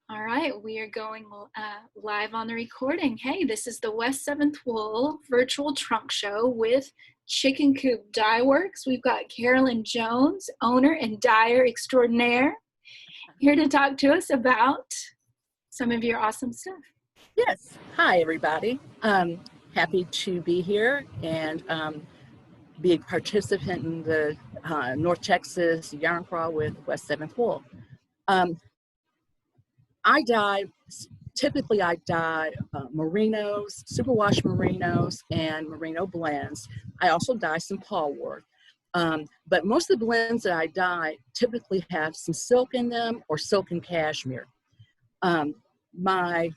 All right, we are going live on the recording. Hey, this is the West 7th Wool virtual trunk show with Chicken Coop Dyeworks. We've got Carolyn Jones, owner and dyer extraordinaire, here to talk to us about some of your awesome stuff. Yes. Hi, everybody. Happy to be here and be a participant in the North Texas Yarn Crawl with West 7th Wool. Typically I dye merinos, superwash merinos, and merino blends. I also dye some Polwarth. But most of the blends that I dye typically have some silk in them or silk and cashmere. My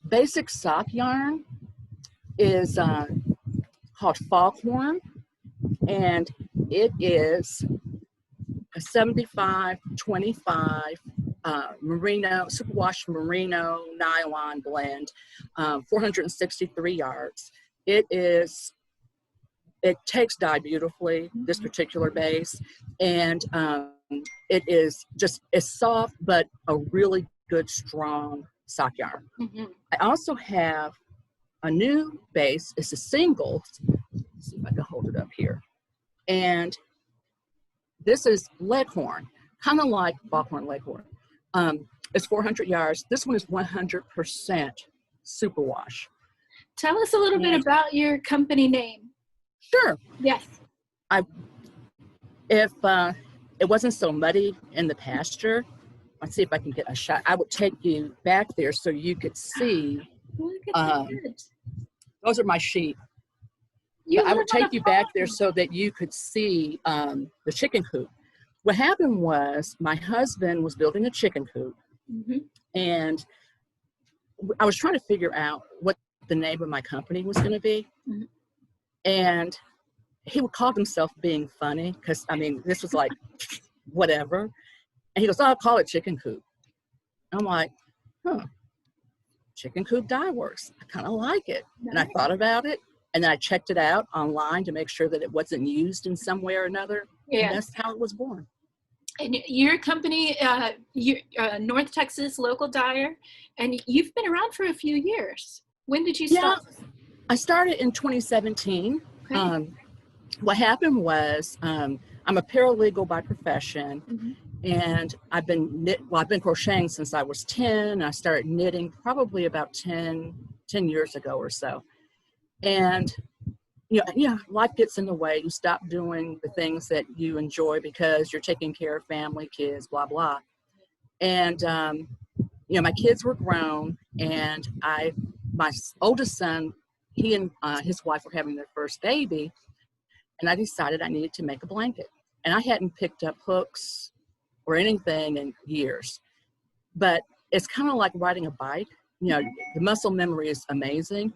basic sock yarn is called Foghorn, and it is a 75-25 merino, superwash merino nylon blend, 463 yards. It takes dye beautifully, this particular base, and it's soft, but a really good, strong sock yarn. Mm-hmm. I also have a new base. It's a single. Let's see if I can hold it up here. And this is Leghorn, kind of like Foghorn Leghorn. It's 400 yards. This one is 100% superwash. Tell us a little bit about your company name. Sure. Yes. If it wasn't so muddy in the pasture, let's see if I can get a shot. I would take you back there so you could see. Look at that. Those are my sheep. I would take you back there so that you could see the chicken coop. What happened was my husband was building a chicken coop, mm-hmm. and I was trying to figure out what the name of my company was going to be. Mm-hmm. And he would call himself being funny because, I mean, this was like whatever. And he goes, oh, I'll call it Chicken Coop. I'm like, Chicken Coop Dyeworks. I kind of like it. Nice. And I thought about it. And then I checked it out online to make sure that it wasn't used in some way or another. Yeah. And that's how it was born. And your company, North Texas local dyer, and you've been around for a few years. When did you start? Yeah, I started in 2017. Okay. What happened was I'm a paralegal by profession, mm-hmm. and I've been crocheting since I was 10. I started knitting probably about 10 years ago or so. And life gets in the way. You stop doing the things that you enjoy because you're taking care of family, kids, blah, blah. And, my kids were grown, and my oldest son, he and his wife were having their first baby, and I decided I needed to make a blanket. And I hadn't picked up hooks or anything in years. But it's kind of like riding a bike. The muscle memory is amazing.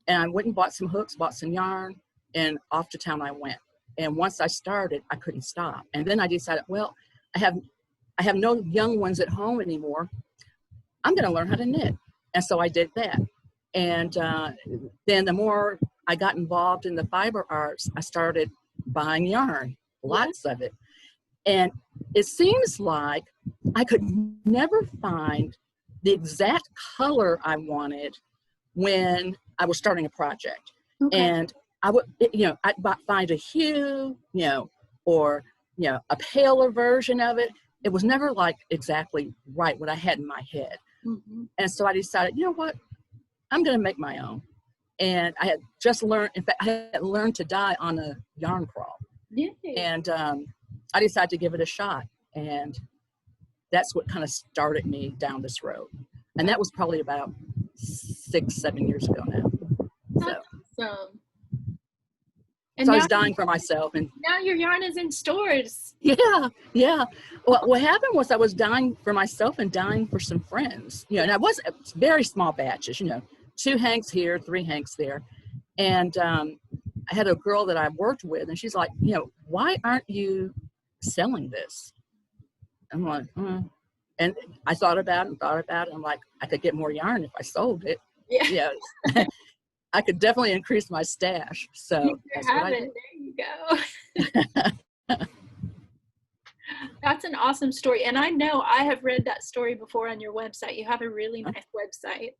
And I went and bought some hooks, bought some yarn, and off to town I went. And once I started, I couldn't stop. And then I decided, well, I have no young ones at home anymore. I'm going to learn how to knit. And so I did that. And then the more I got involved in the fiber arts, I started buying yarn, lots of it. And it seems like I could never find the exact color I wanted when I was starting a project. Okay. And I would, I'd find a hue, or, a paler version of it. It was never like exactly right what I had in my head. Mm-hmm. And so I decided, you know what, I'm going to make my own. And I had just learned, in fact, I had learned to dye on a yarn crawl. Yeah. And I decided to give it a shot. And that's what kind of started me down this road. And that was probably about 6-7 years ago now. That's awesome. And so I was dying for myself. And now your yarn is in stores. Yeah. Well, what happened was I was dying for myself and dying for some friends. And I was very small batches, 2 hanks here, 3 hanks there. And I had a girl that I worked with, and she's like, why aren't you selling this? I'm like, And I thought about it. I'm like, I could get more yarn if I sold it. Yeah. I could definitely increase my stash. So that's what I did. There you go. awesome story. And I know I have read that story before on your website. You have a really nice website.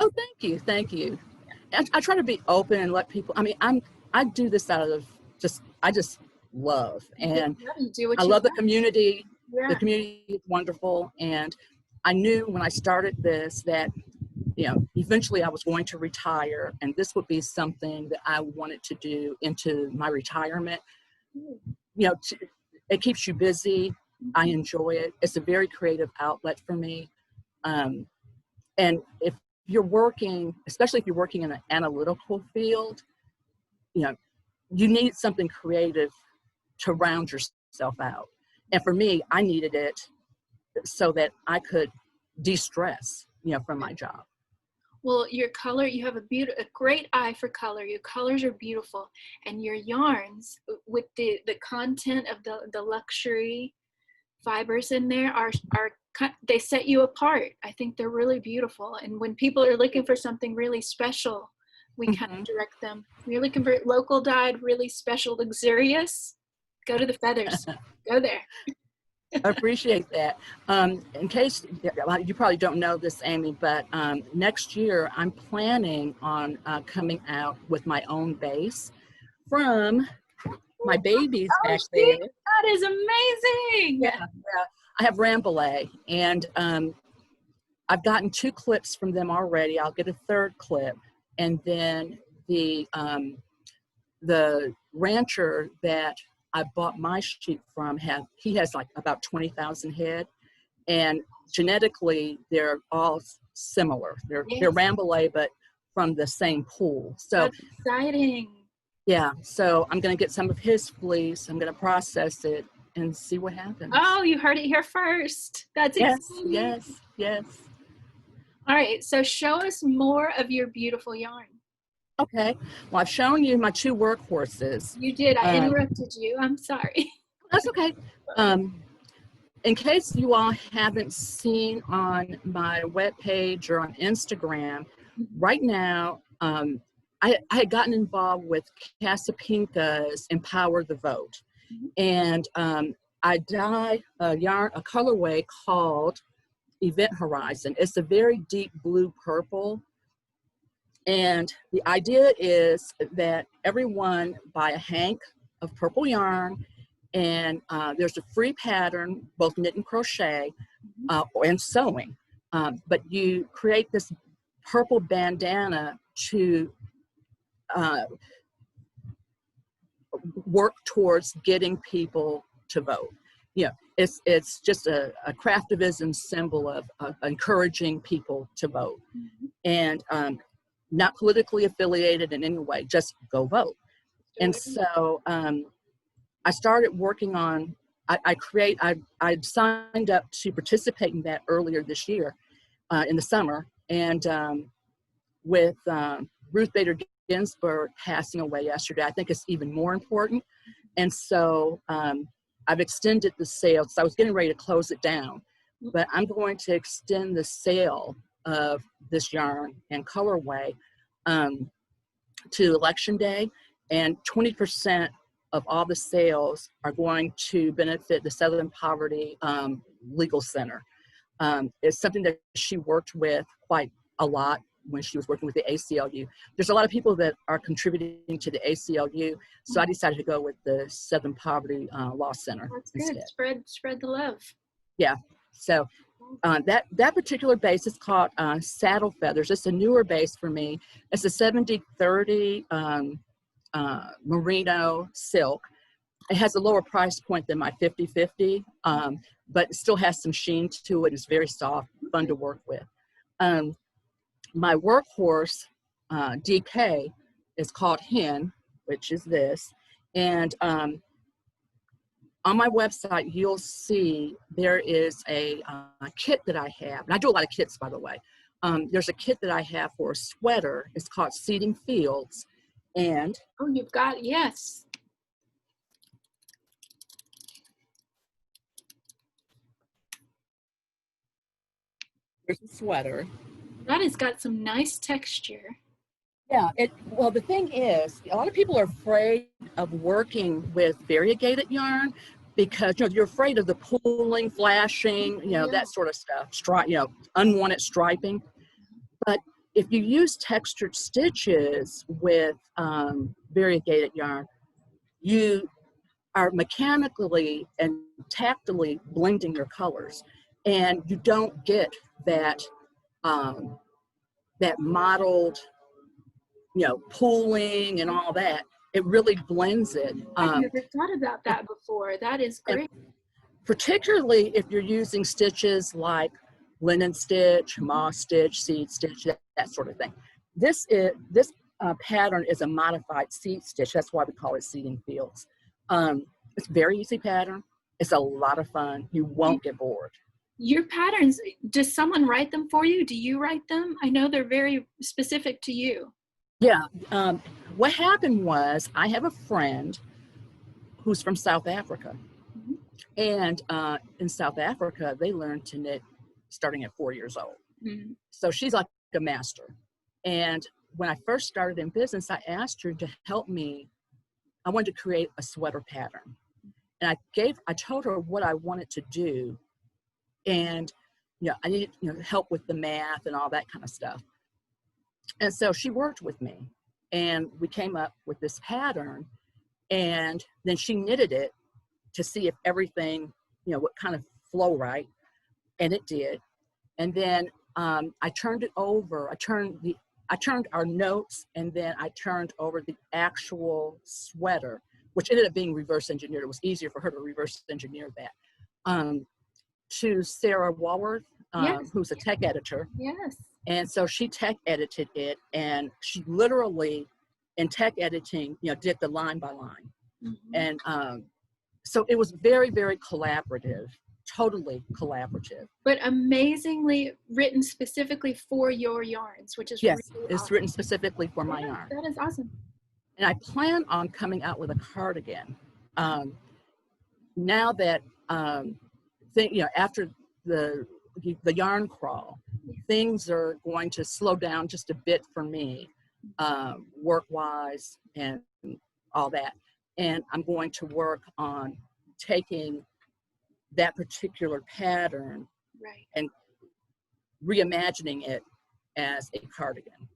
Oh, thank you. Thank you. I try to be open and let people, I mean, I do this out of I just love, and You do what I you love the love. community. Yeah. The community is wonderful. And I knew when I started this that, you know, eventually I was going to retire, and this would be something that I wanted to do into my retirement. You know, it keeps you busy. I enjoy it. It's a very creative outlet for me. And if you're working, especially if you're working in an analytical field, you know, you need something creative to round yourself out. And for me, I needed it so that I could de-stress, you know, from my job. Well, your color, you have a great eye for color. Your colors are beautiful, and your yarns with the content of the luxury fibers in there are they set you apart. I think they're really beautiful. And when people are looking for something really special, we kind of direct them. You're looking for local dyed, really special, luxurious, go to the feathers. Go there. I appreciate that. In case you probably don't know this, Amy, but next year I'm planning on coming out with my own base from my babies back there. That is amazing. Yeah, I have Rambouillet, and I've gotten 2 clips from them already. I'll get a 3rd clip, and then the rancher that I bought my sheep from he has like about 20,000 head, and genetically they're all similar. They're Rambouillet, but from the same pool. So that's exciting. Yeah, so I'm going to get some of his fleece. I'm going to process it and see what happens. Oh, you heard it here first. That's exciting. Yes. All right, so show us more of your beautiful yarn. Okay, well, I've shown you my 2 workhorses. You did. I interrupted you. I'm sorry. That's okay. In case you all haven't seen on my webpage or on Instagram, right now, I had gotten involved with Casapinka's Empower the Vote. And I dye a colorway called Event Horizon. It's a very deep blue purple. And the idea is that everyone buy a hank of purple yarn, and there's a free pattern, both knit and crochet and sewing. But you create this purple bandana to work towards getting people to vote. Yeah, it's just a craftivism symbol of encouraging people to vote, and not politically affiliated in any way, just go vote. And so I started working on, I signed up to participate in that earlier this year in the summer, and with Ruth Bader Ginsburg passing away yesterday, I think it's even more important. And so I've extended the sale. So I was getting ready to close it down, but I'm going to extend the sale of this yarn and colorway to Election Day, and 20% of all the sales are going to benefit the Southern Poverty Legal Center. It's something that she worked with quite a lot when she was working with the ACLU. There's a lot of people that are contributing to the ACLU, so I decided to go with the Southern Poverty Law Center. That's good. Instead. Spread the love. Yeah. So that particular base is called Saddle Feathers. It's a newer base for me. It's a 70-30 merino silk. It has a lower price point than my 50-50, but it still has some sheen to it. It's very soft, fun to work with. My workhorse, DK, is called Hen, which is this. And on my website, you'll see there is a kit that I have. And I do a lot of kits, by the way. There's a kit that I have for a sweater. It's called Seeding Fields. And oh, you've got, yes. Here's a sweater. That has got some nice texture. Yeah, well, the thing is, a lot of people are afraid of working with variegated yarn, because you're afraid of the pooling, flashing, that sort of stuff, unwanted striping. But if you use textured stitches with variegated yarn, you are mechanically and tactily blending your colors, and you don't get that that mottled, pooling and all that. It really blends it. I've never thought about that before. That is great. Particularly if you're using stitches like linen stitch, moss stitch, seed stitch, that sort of thing. This pattern is a modified seed stitch. That's why we call it seeding fields. It's a very easy pattern. It's a lot of fun. You won't get bored. Your patterns, does someone write them for you? Do you write them? I know they're very specific to you. Yeah. What happened was, I have a friend who's from South Africa. Mm-hmm. And in South Africa, they learn to knit starting at 4 years old. Mm-hmm. So she's like a master. And when I first started in business, I asked her to help me. I wanted to create a sweater pattern. And I told her what I wanted to do. And, I needed, help with the math and all that kind of stuff. And so she worked with me, and we came up with this pattern, and then she knitted it to see if everything, would kind of flow right. And it did. And then I turned it over. I turned our notes, and then I turned over the actual sweater, which ended up being reverse engineered. It was easier for her to reverse engineer that. To Sarah Walworth, Yes. who's a tech editor. Yes. And so she tech edited it, and she literally, in tech editing, did the line by line. Mm-hmm. And so it was very, very collaborative, totally collaborative. But amazingly written specifically for your yarns, which is yes, really it's awesome. Written specifically for my yarn. That is awesome. And I plan on coming out with a cardigan. Now that after the yarn crawl, things are going to slow down just a bit for me, work-wise and all that. And I'm going to work on taking that particular pattern and reimagining it as a cardigan.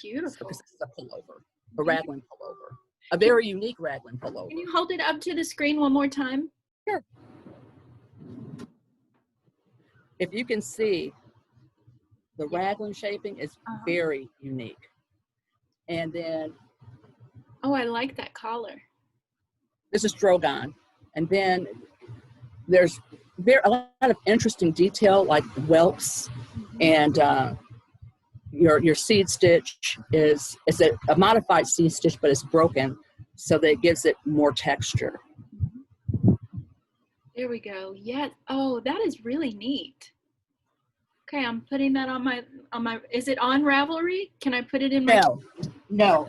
Beautiful. Because it's a pullover, a raglan pullover, a very unique raglan pullover. Can you hold it up to the screen one more time? Sure. If you can see, the raglan shaping is very unique. And then, oh, I like that collar. This is Drogon. And then there's a lot of interesting detail, like whelps, and your seed stitch is a modified seed stitch, but it's broken, so that it gives it more texture. There we go. Yeah. Oh, that is really neat. Okay, I'm putting that on my. Is it on Ravelry? Can I put it in my? No.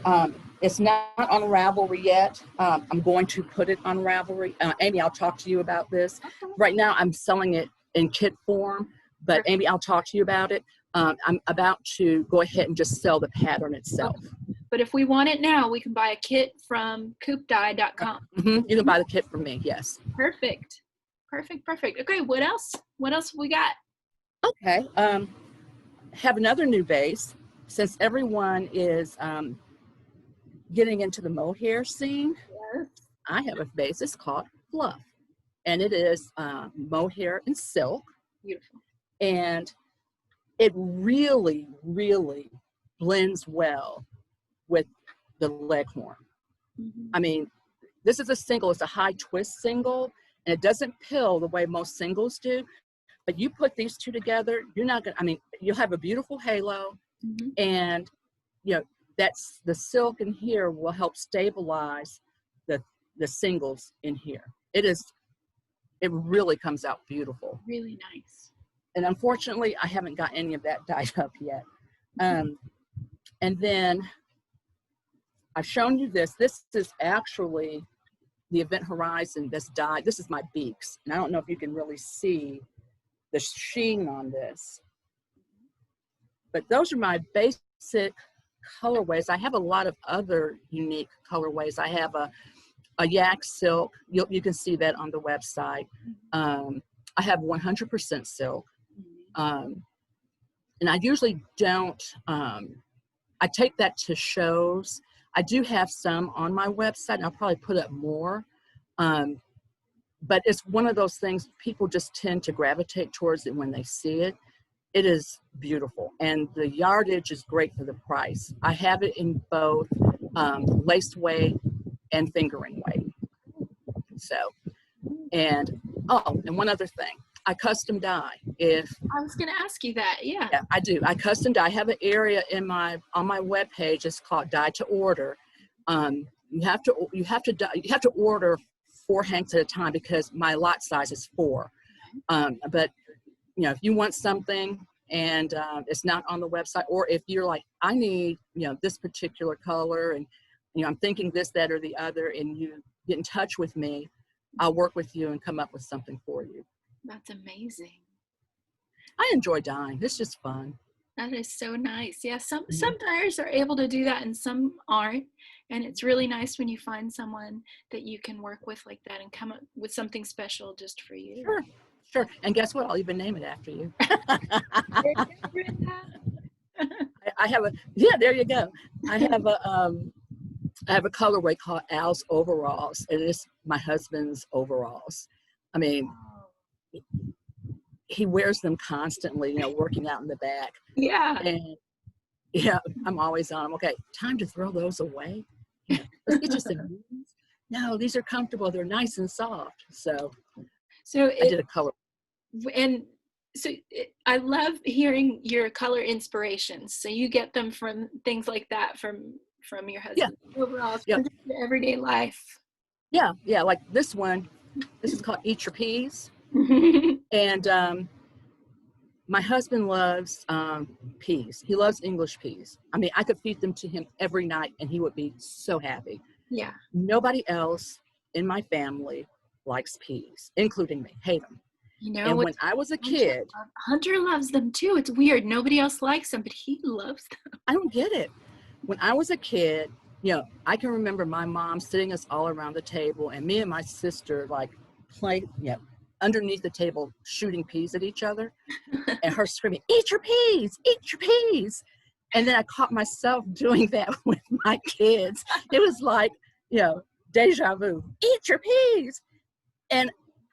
It's not on Ravelry yet. I'm going to put it on Ravelry. Amy, I'll talk to you about this. Okay. Right now, I'm selling it in kit form, but Perfect. Amy, I'll talk to you about it. I'm about to go ahead and just sell the pattern itself. Okay. But if we want it now, we can buy a kit from coopdye.com. Mm-hmm. You can buy the kit from me, yes. Perfect. Okay, what else? What else have we got? Okay. Have another new base. Since everyone is getting into the mohair scene, yes. I have a base. It's called Fluff. And it is mohair and silk. Beautiful. And it really, really blends well with the leghorn. Mm-hmm. I mean, this is a single. It's a high twist single, and it doesn't pill the way most singles do. But you put these two together, you're not gonna. I mean, you'll have a beautiful halo, mm-hmm. and that's the silk in here will help stabilize the singles in here. It really comes out beautiful. Really nice. And unfortunately, I haven't got any of that dyed up yet. And then I've shown you this. This is actually the Event Horizon that's dyed. This is my beaks. And I don't know if you can really see the sheen on this. But those are my basic colorways. I have a lot of other unique colorways. I have a yak silk. You can see that on the website. I have 100% silk. And I usually don't, I take that to shows. I do have some on my website, and I'll probably put up more. But it's one of those things, people just tend to gravitate towards it when they see it. It is beautiful, and the yardage is great for the price. I have it in both lace weight and fingering weight. So, and one other thing, I custom dye. I was going to ask you that. Yeah, I do. I custom dye. I have an area on my webpage. It's called Dye to Order. You have to order 4 hanks at a time because my lot size is 4. But if you want something and it's not on the website, or if you're like, I need this particular color, and I'm thinking this, that, or the other, and you get in touch with me, I'll work with you and come up with something for you. That's amazing. I enjoy dyeing. It's just fun. That is so nice. Yeah, some dyers are able to do that and some aren't. And it's really nice when you find someone that you can work with like that and come up with something special just for you. Sure. And guess what? I'll even name it after you. I have there you go. I have a colorway called Al's Overalls. It is my husband's overalls. I mean, he wears them constantly, working out in the back. Yeah. And I'm always on him. Okay, time to throw those away. Let's get you some new. No, these are comfortable. They're nice and soft. So I did a color. And so I love hearing your color inspirations. So you get them from things like that from your husband. Overalls, from your everyday life. Yeah. Like this one. This is called Eat Your Peas. And my husband loves peas. He loves English peas. I mean, I could feed them to him every night and he would be so happy. Yeah. Nobody else in my family likes peas, including me. Hate them. And when I was a kid, Hunter loves them too. It's weird. Nobody else likes them, but he loves them. I don't get it. When I was a kid, I can remember my mom sitting us all around the table and me and my sister playing, underneath the table shooting peas at each other and her screaming, "Eat your peas, eat your peas." And then I caught myself doing that with my kids. It was like, deja vu. Eat your peas. And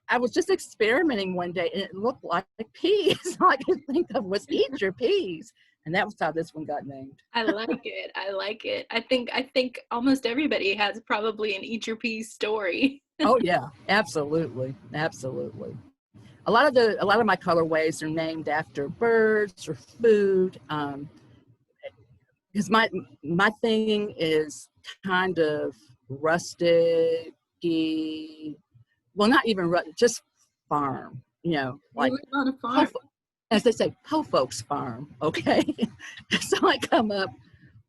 I was just experimenting one day and it looked like peas. All I could think of was eat your peas. And that was how this one got named. I like it. I think almost everybody has probably an eat your peas story. Oh yeah, absolutely. A lot of my colorways are named after birds or food. Because my thing is kind of rustic, well, not even just farm. Like you live on a farm. As they say, po folks farm. Okay, so I come up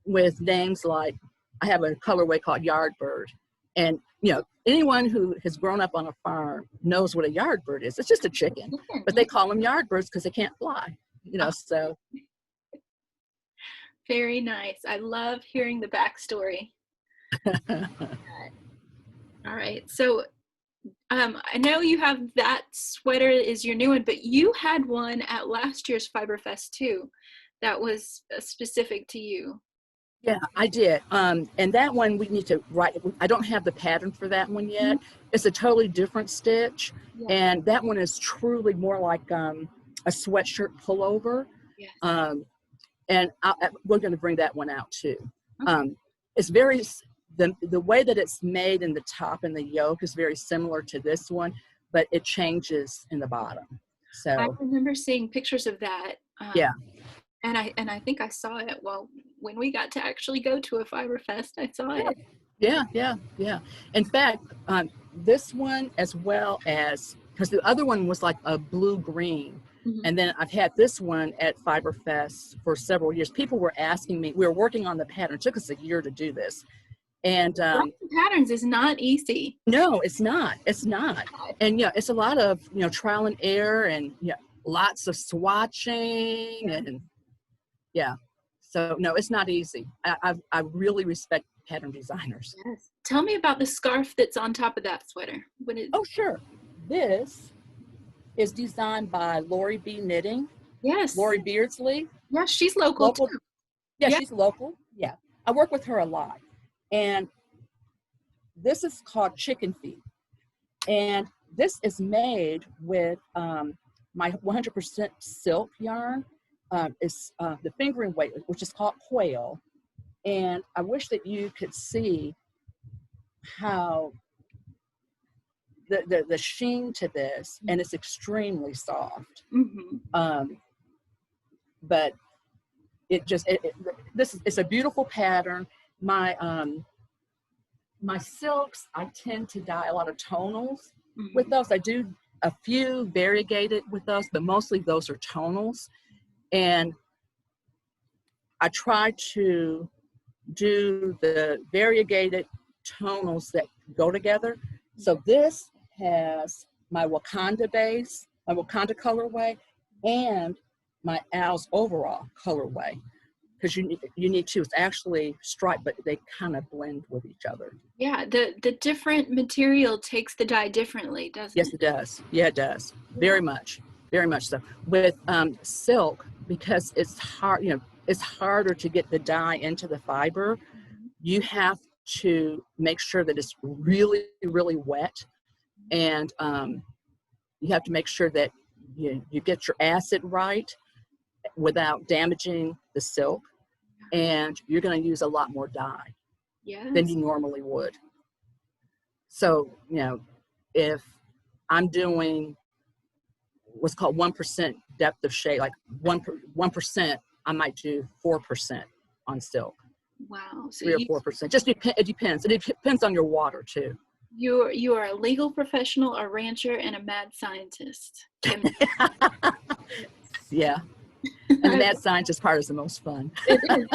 with names like I have a colorway called Yardbird, and anyone who has grown up on a farm knows what a yardbird is. It's just a chicken, but they call them yardbirds because they can't fly. So. Very nice. I love hearing the backstory. All right. So I know you have that sweater is your new one, but you had one at last year's Fiber Fest too. That was specific to you. Yeah, I did. And that one we need to write. I don't have the pattern for that one yet. It's a totally different stitch. Yeah. And that one is truly more like a sweatshirt pullover. Yes. And we're going to bring that one out too. Okay. It's very, the way that it's made in the top and the yoke is very similar to this one, but it changes in the bottom. So I remember seeing pictures of that. Yeah. And I think I saw it when we got to actually go to a Fiber Fest. I saw it. Yeah. In fact, this one as well as, because the other one was like a blue-green. Mm-hmm. And then I've had this one at Fiber Fest for several years. People were asking me, we were working on the pattern. It took us a year to do this. And patterns is not easy. No, it's not. And it's a lot of, trial and error and lots of swatching and so no, it's not easy. I really respect pattern designers. Yes, Tell me about the scarf that's on top of that sweater. What is? Oh, sure. This is designed by Lori B. Knitting. Yes. Lori Beardsley. Yeah, she's local too. Yeah, she's local. Yeah. I work with her a lot. And this is called Chicken Feet. And this is made with my 100% silk yarn. It's the fingering weight, which is called quail. And I wish that you could see how the sheen to this, and it's extremely soft. But it's a beautiful pattern. My silks, I tend to dye a lot of tonals with those. I do a few variegated with those, but mostly those are tonals. And I try to do the variegated tonals that go together. So this has my Wakanda base, my Wakanda colorway, and my Al's overall colorway. Because you need to. It's actually striped, but they kind of blend with each other. Yeah, the different material takes the dye differently, doesn't it? Yes, it does. Yeah, it does. Very much so. With silk, because it's hard, it's harder to get the dye into the fiber. You have to make sure that it's really, really wet, and you have to make sure that you get your acid right without damaging the silk. And you're going to use a lot more dye than you normally would. So, if I'm doing what's called 1% depth of shade, like 1%, I might do 4% on silk. Wow. So 3 or 4%. It depends. It depends on your water too. You are a legal professional, a rancher, and a mad scientist. Yeah. And the mad scientist part is the most fun. It is.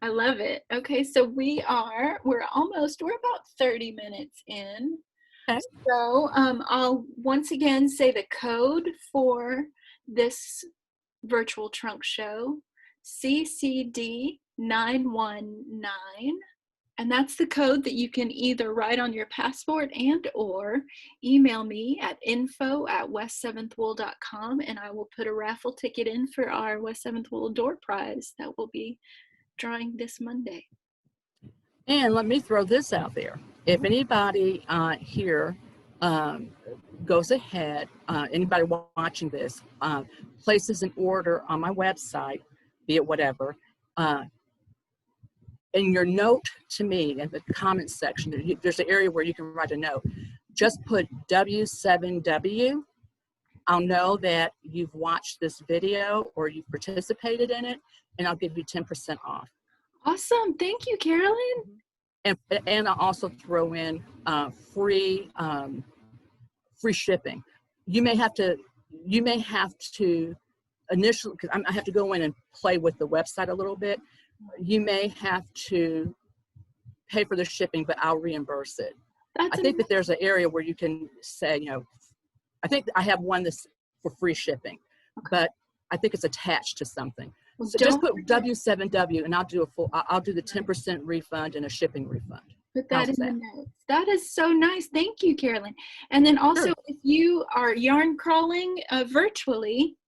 I love it. Okay, so we're about 30 minutes in. Okay. So I'll once again say the code for this virtual trunk show, CCD 919. And that's the code that you can either write on your passport and or email me at info@west7thwool.com, and I will put a raffle ticket in for our West 7th Wool door prize that will be drawing this Monday. And let me throw this out there. If anybody here goes ahead, anybody watching this, places an order on my website, be it whatever, in your note to me in the comments section, there's an area where you can write a note. Just put W7W. I'll know that you've watched this video or you've participated in it, and I'll give you 10% off. Awesome. Thank you, Carolyn. And I'll also throw in free shipping. You may have to initially, because I have to go in and play with the website a little bit. You may have to pay for the shipping, but I'll reimburse it. I think that there's an area where you can say, I think I have one that's for free shipping, but I think it's attached to something. Well, so just put W7W and I'll do the 10% refund and a shipping refund. Put that in the notes. That is so nice. Thank you, Carolyn. And then also, if you are yarn crawling virtually,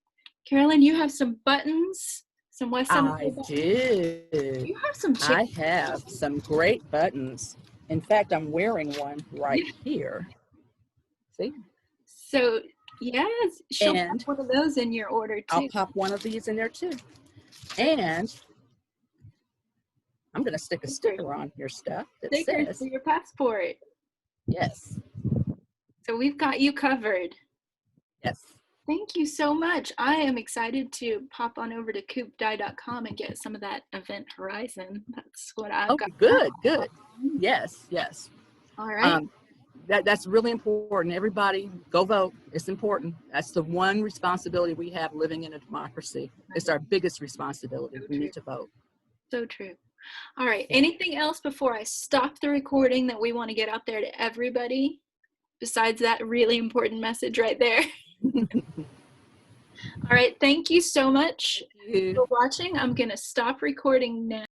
Carolyn, you have some buttons. Some West 7th Wool buttons. Do. You have some I have some great buttons. In fact, I'm wearing one right here. See? So, yes, she'll pop one of those in your order too. I'll pop one of these in there too. And I'm going to stick a sticker on your stuff that says for your passport. Yes. So we've got you covered. Yes. Thank you so much. I am excited to pop on over to coopdye.com and get some of that Event Horizon. That's what I've got. Good. Yes. All right. That's really important. Everybody, go vote. It's important. That's the one responsibility we have living in a democracy. It's our biggest responsibility. We need to vote. So true. All right. Anything else before I stop the recording that we want to get out there to everybody besides that really important message right there? All right. Thank you so much for watching. I'm going to stop recording now.